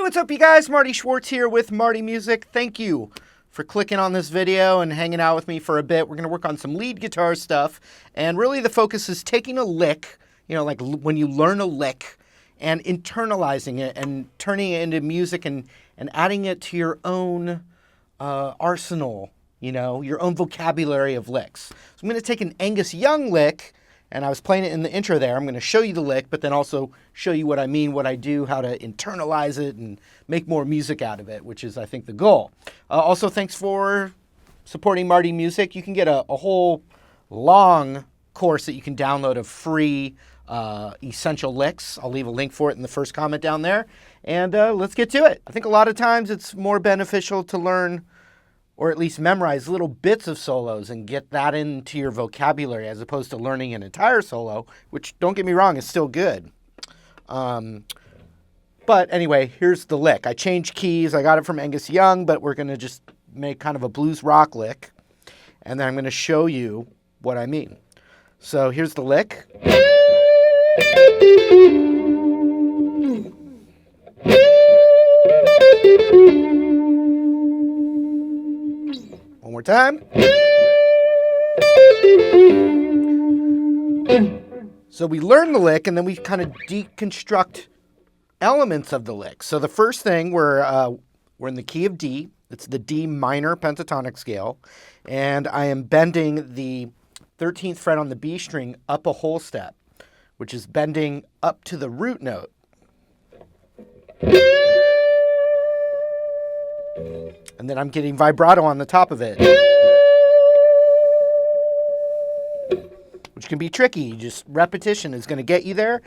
what's up, you guys? Marty Schwartz here with Marty Music. Thank you for clicking on this video and hanging out with me for a bit. We're going to work on some lead guitar stuff, and really the focus is taking a lick, like when you learn a lick, and internalizing it and turning it into music and adding it to your own arsenal, your own vocabulary of licks. So I'm going to take an Angus Young lick, and I was playing it in the intro there. I'm going to show you the lick, but then also show you what I mean, what I do, how to internalize it, and make more music out of it, which is, I think, the goal. Also, thanks for supporting Marty Music. You can get a whole long course that you can download of free essential licks. I'll leave a link for it in the first comment down there. And let's get to it. I think a lot of times it's more beneficial to learn, or at least memorize, little bits of solos and get that into your vocabulary as opposed to learning an entire solo, which, don't get me wrong, is still good. But anyway, here's the lick. I changed keys. I got it from Angus Young, but we're going to just make kind of a blues rock lick. And then I'm going to show you what I mean. So here's the lick. One more time. So we learn the lick, and then we kind of deconstruct elements of the lick. So the first thing, we're in the key of D. It's the D minor pentatonic scale, and I am bending the 13th fret on the B string up a whole step, which is bending up to the root note. And then I'm getting vibrato on the top of it, which can be tricky. Just repetition is going to get you there.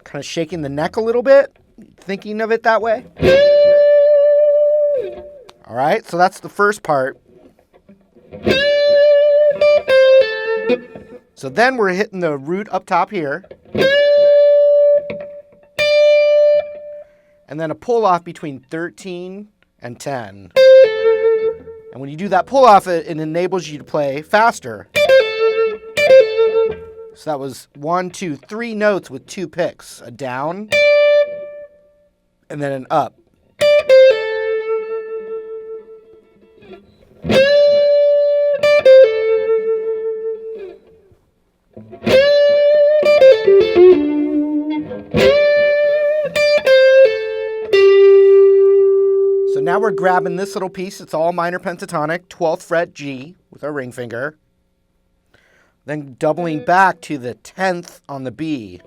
Kind of shaking the neck a little bit, thinking of it that way. All right, so that's the first part. So then we're hitting the root up top here. And then a pull off between 13 and 10. And when you do that pull off, it enables you to play faster. So that was 1, 2, 3 notes with 2 picks. A down, and then an up. So now we're grabbing this little piece. It's all minor pentatonic, 12th fret G with our ring finger. Then doubling back to the 10th on the B.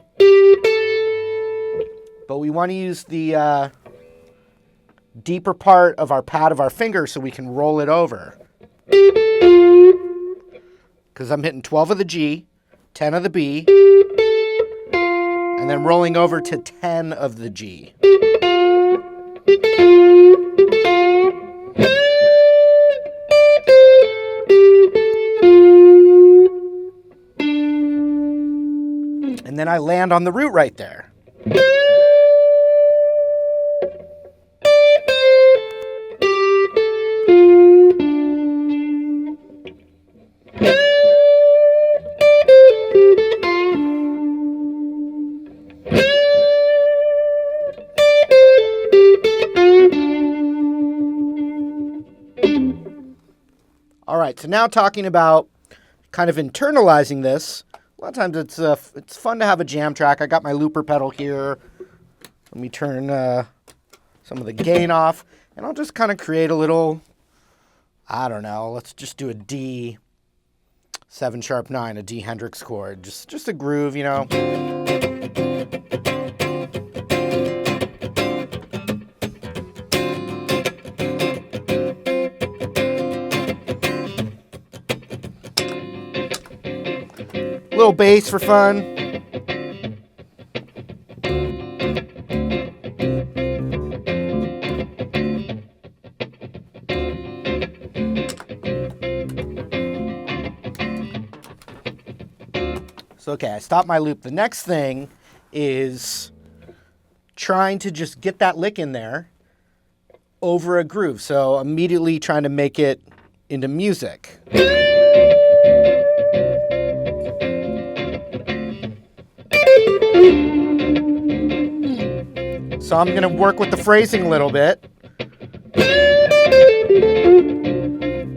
But we want to use the deeper part of our pad of our finger so we can roll it over. Because I'm hitting 12 of the G, 10 of the B, and then rolling over to 10 of the G. And then I land on the root right there. All right, so now talking about kind of internalizing this. A lot of times it's fun to have a jam track. I got my looper pedal here. Let me turn some of the gain off, and I'll just kind of create a little, I don't know, let's just do a D 7 sharp 9, a D Hendrix chord, just a groove, Little bass for fun. So, okay, I stopped my loop. The next thing is trying to just get that lick in there over a groove. So immediately trying to make it into music. So I'm going to work with the phrasing a little bit.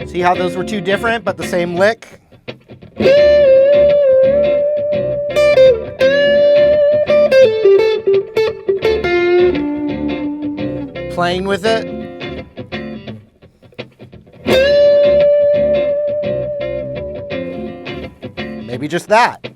See how those were two different, but the same lick? Playing with it. Maybe just that.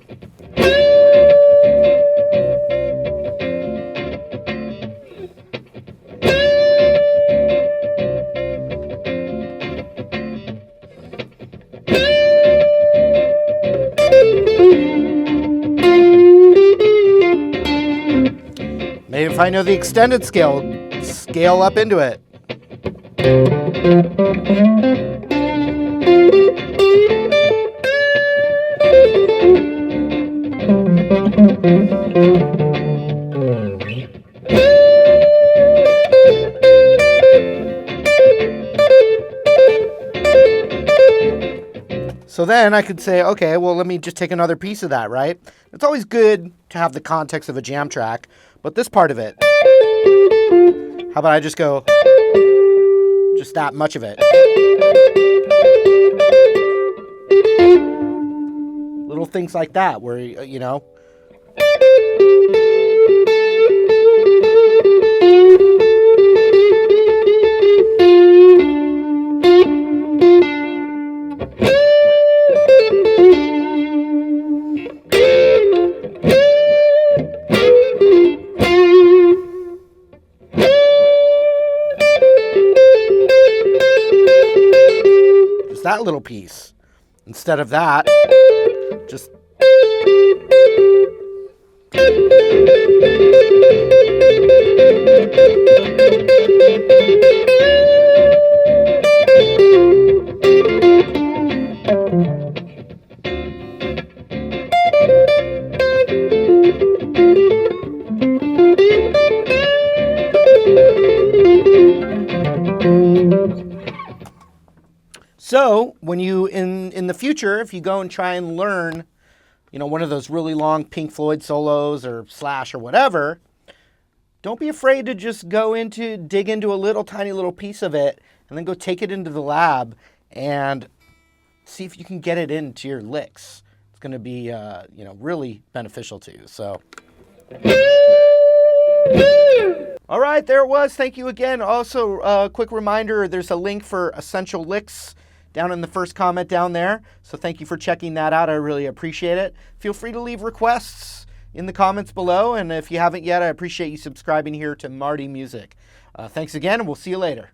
Maybe if I know the extended scale, scale up into it. So then I could say, okay, well, let me just take another piece of that, right? It's always good to have the context of a jam track, but this part of it, how about I just go, just that much of it. Little things like that where, you know. That little piece. Instead of that, just so when you, in the future, if you go and try and learn, you know, one of those really long Pink Floyd solos or Slash or whatever, don't be afraid to just dig into a little tiny little piece of it and then go take it into the lab and see if you can get it into your licks. It's going to be, you know, really beneficial to you. So. All right, there it was. Thank you again. Also, a quick reminder, there's a link for Essential Licks down in the first comment down there. So thank you for checking that out. I really appreciate it. Feel free to leave requests in the comments below. And if you haven't yet, I appreciate you subscribing here to Marty Music. Thanks again, and we'll see you later.